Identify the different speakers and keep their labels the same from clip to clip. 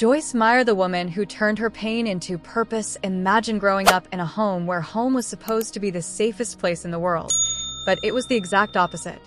Speaker 1: Joyce Meyer, the woman who turned her pain into purpose, imagined growing up in a home where home was supposed to be the safest place in the world, but it was the exact opposite.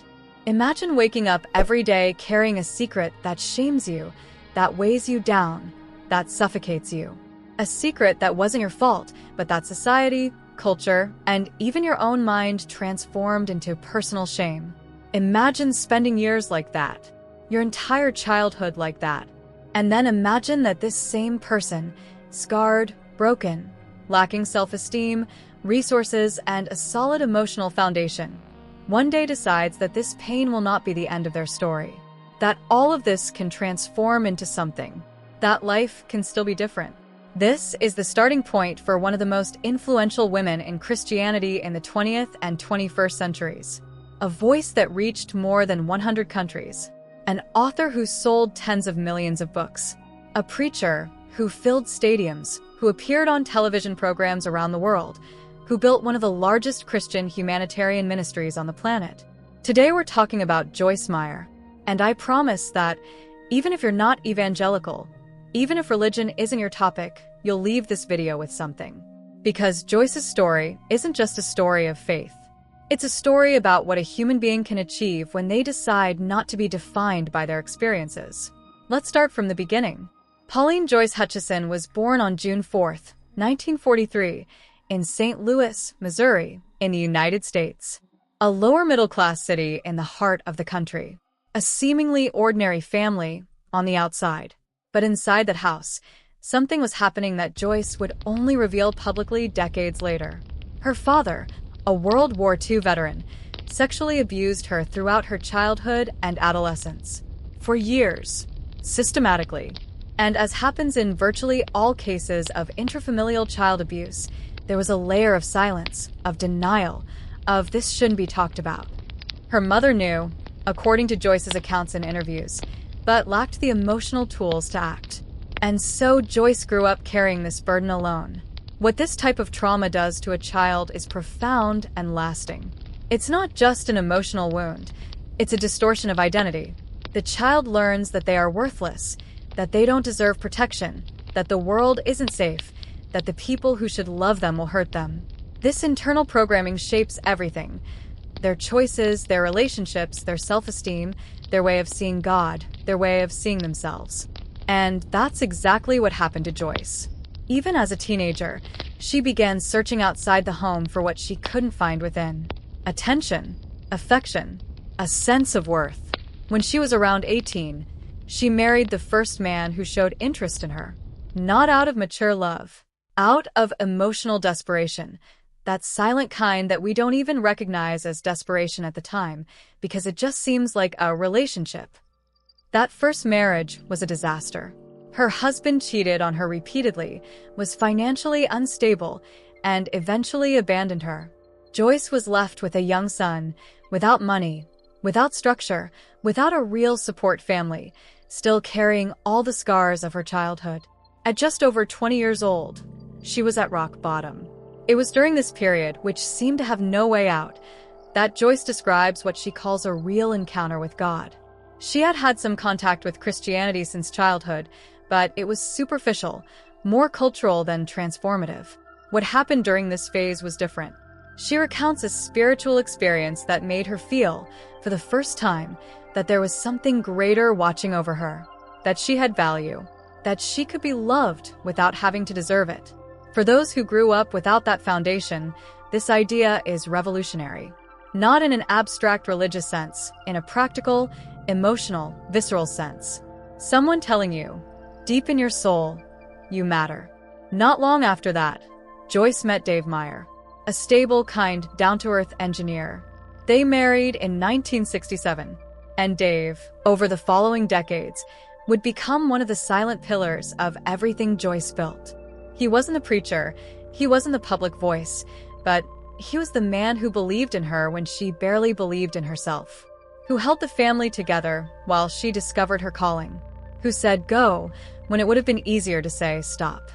Speaker 1: Imagine waking up every day carrying a secret that shames you, that weighs you down, that suffocates you. A secret that wasn't your fault, but that society, culture, and even your own mind transformed into personal shame. Imagine spending years like that, your entire childhood like that. And then imagine that this same person, scarred, broken, lacking self-esteem, resources, and a solid emotional foundation, one day decides that this pain will not be the end of their story, that all of this can transform into something, that life can still be different. This is the starting point for one of the most influential women in Christianity in the 20th and 21st centuries, a voice that reached more than 100 countries. An author who sold tens of millions of books. A preacher who filled stadiums, who appeared on television programs around the world, who built one of the largest Christian humanitarian ministries on the planet. Today we're talking about Joyce Meyer. And I promise that even if you're not evangelical, even if religion isn't your topic, you'll leave this video with something. Because Joyce's story isn't just a story of faith. It's a story about what a human being can achieve when they decide not to be defined by their experiences. Let's start from the beginning. Pauline Joyce Hutchison was born on June 4, 1943, in St. Louis, Missouri, in the United States. A lower middle-class city in the heart of the country. A seemingly ordinary family on the outside. But inside that house, something was happening that Joyce would only reveal publicly decades later. Her father, a World War II veteran, sexually abused her throughout her childhood and adolescence. For years, systematically. And as happens in virtually all cases of intrafamilial child abuse, there was a layer of silence, of denial, of this shouldn't be talked about. Her mother knew, according to Joyce's accounts in interviews, but lacked the emotional tools to act. And so Joyce grew up carrying this burden alone. What this type of trauma does to a child is profound and lasting. It's not just an emotional wound, it's a distortion of identity. The child learns that they are worthless, that they don't deserve protection, that the world isn't safe, that the people who should love them will hurt them. This internal programming shapes everything. Their choices, their relationships, their self-esteem, their way of seeing God, their way of seeing themselves. And that's exactly what happened to Joyce. Even as a teenager, she began searching outside the home for what she couldn't find within. Attention, affection, a sense of worth. When she was around 18, she married the first man who showed interest in her. Not out of mature love, out of emotional desperation. That silent kind that we don't even recognize as desperation at the time, because it just seems like a relationship. That first marriage was a disaster. Her husband cheated on her repeatedly, was financially unstable, and eventually abandoned her. Joyce was left with a young son, without money, without structure, without a real support family, still carrying all the scars of her childhood. At just over 20 years old, she was at rock bottom. It was during this period, which seemed to have no way out, that Joyce describes what she calls a real encounter with God. She had had some contact with Christianity since childhood, but it was superficial, more cultural than transformative. What happened during this phase was different. She recounts a spiritual experience that made her feel, for the first time, that there was something greater watching over her, that she had value, that she could be loved without having to deserve it. For those who grew up without that foundation, this idea is revolutionary. Not in an abstract religious sense, in a practical, emotional, visceral sense. Someone telling you, deep in your soul, you matter. Not long after that, Joyce met Dave Meyer, a stable, kind, down-to-earth engineer. They married in 1967, and Dave, over the following decades, would become one of the silent pillars of everything Joyce built. He wasn't a preacher, he wasn't the public voice, but he was the man who believed in her when she barely believed in herself, who held the family together while she discovered her calling, who said go when it would have been easier to say stop.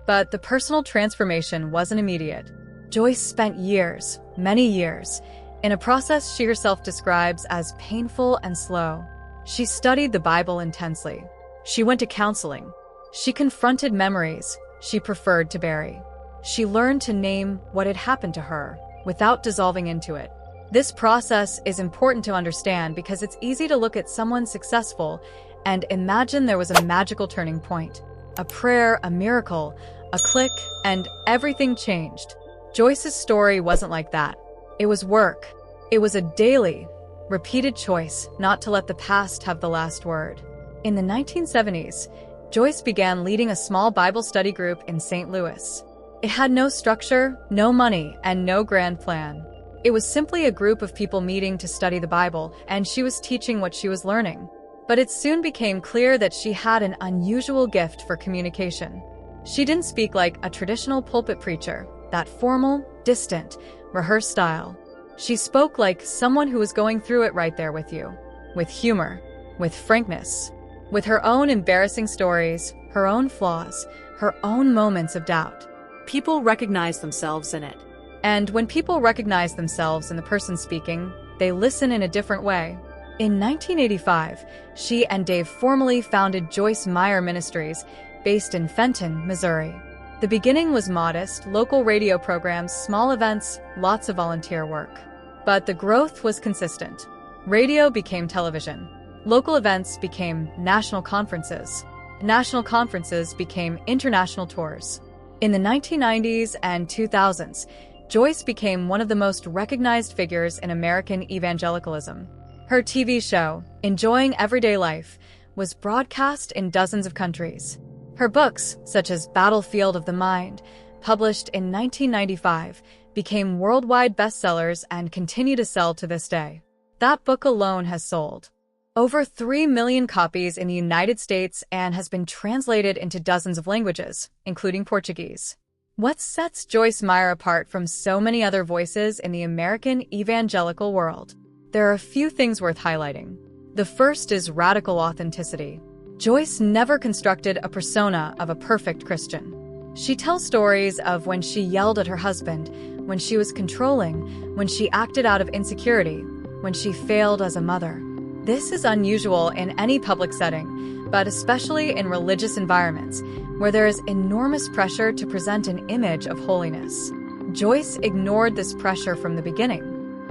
Speaker 1: But the personal transformation wasn't immediate. Joyce spent years, many years, in a process she herself describes as painful and slow. She studied the Bible intensely. She went to counseling. She confronted memories she preferred to bury. She learned to name what had happened to her without dissolving into it. This process is important to understand because it's easy to look at someone successful and imagine there was a magical turning point. A prayer, a miracle, a click, and everything changed. Joyce's story wasn't like that. It was work. It was a daily, repeated choice not to let the past have the last word. In the 1970s, Joyce began leading a small Bible study group in St. Louis. It had no structure, no money, and no grand plan. It was simply a group of people meeting to study the Bible, and she was teaching what she was learning. But it soon became clear that she had an unusual gift for communication. She didn't speak like a traditional pulpit preacher, that formal, distant, rehearsed style. She spoke like someone who was going through it right there with you, with humor, with frankness, with her own embarrassing stories, her own flaws, her own moments of doubt.
Speaker 2: People recognize themselves in it.
Speaker 1: And when people recognize themselves in the person speaking, they listen in a different way. In 1985, she and Dave formally founded Joyce Meyer Ministries, based in Fenton, Missouri. The beginning was modest, local radio programs, small events, lots of volunteer work. But the growth was consistent. Radio became television. Local events became national conferences. National conferences became international tours. In the 1990s and 2000s, Joyce became one of the most recognized figures in American evangelicalism. Her TV show, Enjoying Everyday Life, was broadcast in dozens of countries. Her books, such as Battlefield of the Mind, published in 1995, became worldwide bestsellers and continue to sell to this day. That book alone has sold over 3 million copies in the United States and has been translated into dozens of languages, including Portuguese. What sets Joyce Meyer apart from so many other voices in the American evangelical world? There are a few things worth highlighting. The first is radical authenticity. Joyce never constructed a persona of a perfect Christian. She tells stories of when she yelled at her husband, when she was controlling, when she acted out of insecurity, when she failed as a mother. This is unusual in any public setting, but especially in religious environments, where there is enormous pressure to present an image of holiness. Joyce ignored this pressure from the beginning.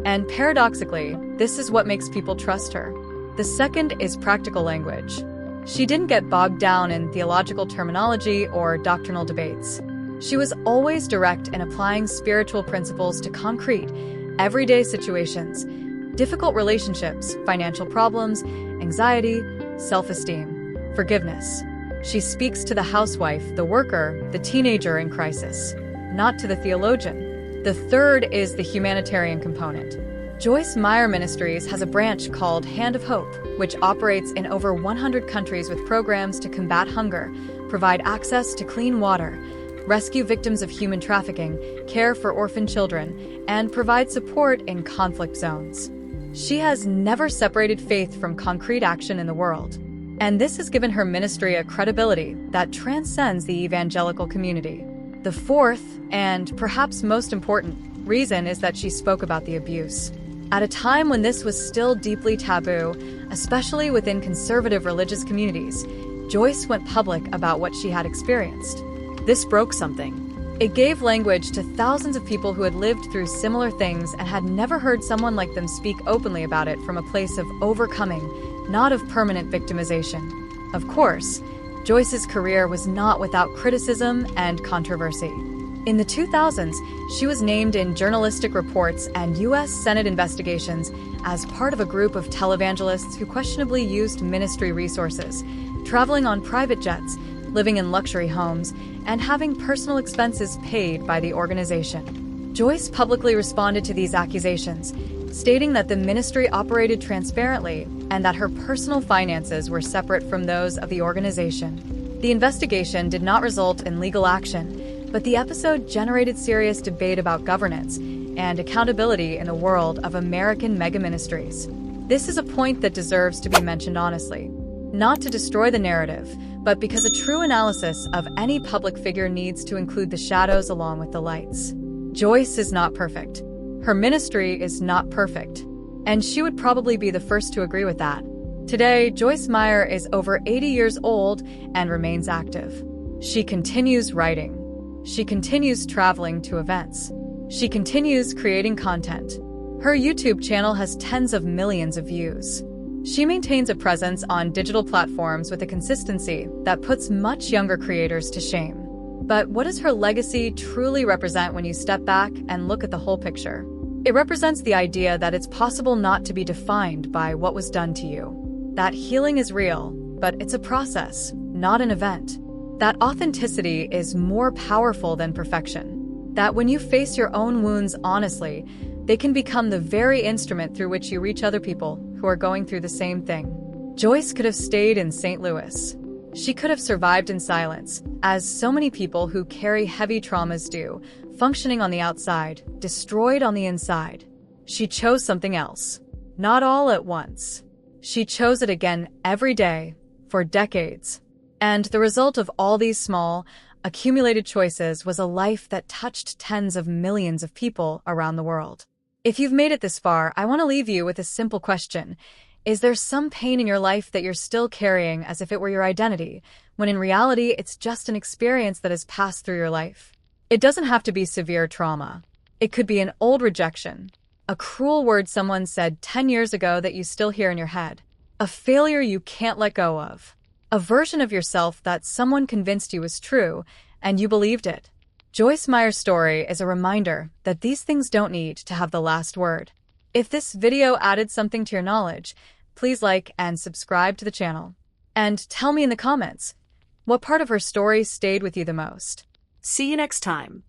Speaker 1: And paradoxically, this is what makes people trust her. The second is practical language. She didn't get bogged down in theological terminology or doctrinal debates. She was always direct in applying spiritual principles to concrete, everyday situations, difficult relationships, financial problems, anxiety, self-esteem, forgiveness. She speaks to the housewife, the worker, the teenager in crisis, not to the theologian. The third is the humanitarian component. Joyce Meyer Ministries has a branch called Hand of Hope, which operates in over 100 countries with programs to combat hunger, provide access to clean water, rescue victims of human trafficking, care for orphan children, and provide support in conflict zones. She has never separated faith from concrete action in the world. And this has given her ministry a credibility that transcends the evangelical community. The fourth, and perhaps most important, reason is that she spoke about the abuse. At a time when this was still deeply taboo, especially within conservative religious communities, Joyce went public about what she had experienced.
Speaker 2: This broke something.
Speaker 1: It gave language to thousands of people who had lived through similar things and had never heard someone like them speak openly about it from a place of overcoming, not of permanent victimization. Of course, Joyce's career was not without criticism and controversy. In the 2000s, she was named in journalistic reports and U.S. Senate investigations as part of a group of televangelists who questionably used ministry resources, traveling on private jets, living in luxury homes, and having personal expenses paid by the organization. Joyce publicly responded to these accusations, stating that the ministry operated transparently and that her personal finances were separate from those of the organization. The investigation did not result in legal action, but the episode generated serious debate about governance and accountability in the world of American mega-ministries. This is a point that deserves to be mentioned honestly, not to destroy the narrative, but because a true analysis of any public figure needs to include the shadows along with the lights. Joyce is not perfect. Her ministry is not perfect, and she would probably be the first to agree with that. Today, Joyce Meyer is over 80 years old and remains active. She continues writing. She continues traveling to events. She continues creating content. Her YouTube channel has tens of millions of views. She maintains a presence on digital platforms with a consistency that puts much younger creators to shame. But what does her legacy truly represent when you step back and look at the whole picture? It represents the idea that it's possible not to be defined by what was done to you. That healing is real, but it's a process, not an event. That authenticity is more powerful than perfection. That when you face your own wounds honestly, they can become the very instrument through which you reach other people who are going through the same thing. Joyce could have stayed in St. Louis. She could have survived in silence, as so many people who carry heavy traumas do, functioning on the outside, destroyed on the inside. She chose something else. Not all at once. She chose it again every day, for decades. And the result of all these small, accumulated choices was a life that touched tens of millions of people around the world. If you've made it this far, I want to leave you with a simple question. Is there some pain in your life that you're still carrying as if it were your identity, when in reality it's just an experience that has passed through your life? It doesn't have to be severe trauma. It could be an old rejection, a cruel word someone said 10 years ago that you still hear in your head, a failure you can't let go of, a version of yourself that someone convinced you was true and you believed it. Joyce Meyer's story is a reminder that these things don't need to have the last word. If this video added something to your knowledge, please like and subscribe to the channel. And tell me in the comments, what part of her story stayed with you the most?
Speaker 2: See you next time.